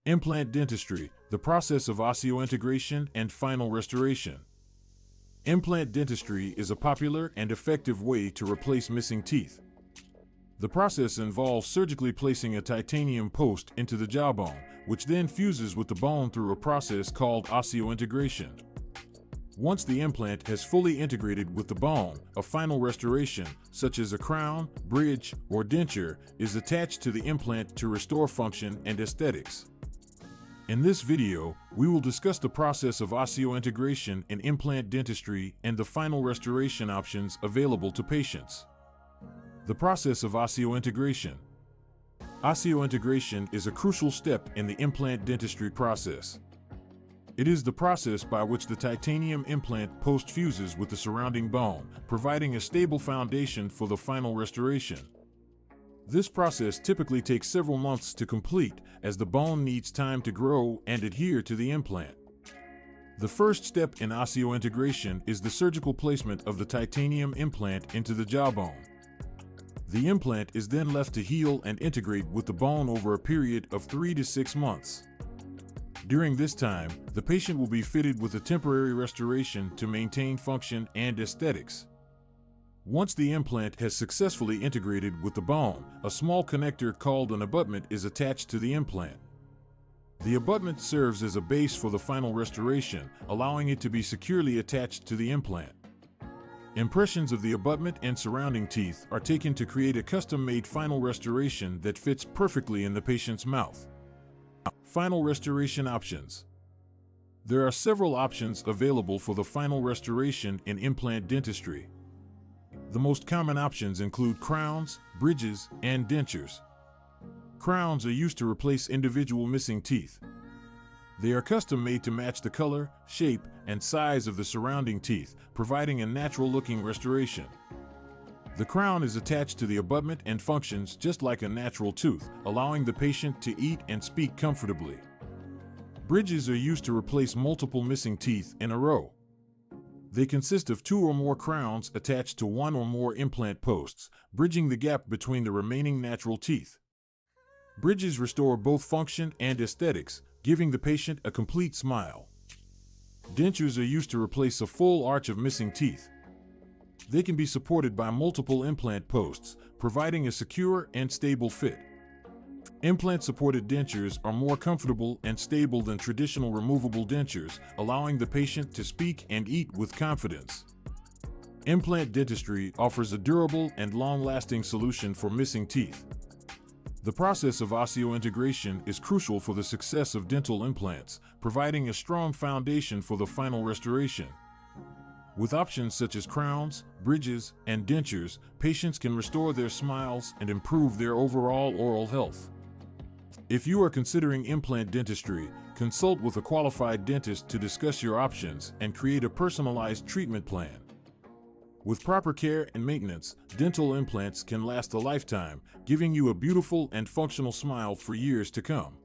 Implant dentistry, the process of osseointegration and final restoration. Implant dentistry is a popular and effective way to replace missing teeth. The process involves surgically placing a titanium post into the jawbone, which then fuses with the bone through a process called osseointegration. Once the implant has fully integrated with the bone, a final restoration, such as a crown, bridge, or denture, is attached to the implant to restore function and aesthetics. In this video, we will discuss the process of osseointegration in implant dentistry and the final restoration options available to patients. The process of osseointegration. Osseointegration is a crucial step in the implant dentistry process. It is the process by which the titanium implant post fuses with the surrounding bone, providing a stable foundation for the final restoration. This process typically takes several months to complete, as the bone needs time to grow and adhere to the implant. The first step in osseointegration is the surgical placement of the titanium implant into the jawbone. The implant is then left to heal and integrate with the bone over a period of 3 to 6 months. During this time, the patient will be fitted with a temporary restoration to maintain function and aesthetics. Once the implant has successfully integrated with the bone, a small connector called an abutment is attached to the implant. The abutment serves as a base for the final restoration, allowing it to be securely attached to the implant. Impressions of the abutment and surrounding teeth are taken to create a custom-made final restoration that fits perfectly in the patient's mouth. Final restoration options. There are several options available for the final restoration in implant dentistry. The most common options include crowns, bridges, and dentures. Crowns are used to replace individual missing teeth. They are custom-made to match the color, shape, and size of the surrounding teeth, providing a natural-looking restoration. The crown is attached to the abutment and functions just like a natural tooth, allowing the patient to eat and speak comfortably. Bridges are used to replace multiple missing teeth in a row. They consist of 2 or more crowns attached to 1 or more implant posts, bridging the gap between the remaining natural teeth. Bridges restore both function and aesthetics, giving the patient a complete smile. Dentures are used to replace a full arch of missing teeth. They can be supported by multiple implant posts, providing a secure and stable fit. Implant-supported dentures are more comfortable and stable than traditional removable dentures, allowing the patient to speak and eat with confidence. Implant dentistry offers a durable and long-lasting solution for missing teeth. The process of osseointegration is crucial for the success of dental implants, providing a strong foundation for the final restoration. With options such as crowns, bridges, and dentures, patients can restore their smiles and improve their overall oral health. If you are considering implant dentistry, consult with a qualified dentist to discuss your options and create a personalized treatment plan. With proper care and maintenance, dental implants can last a lifetime, giving you a beautiful and functional smile for years to come.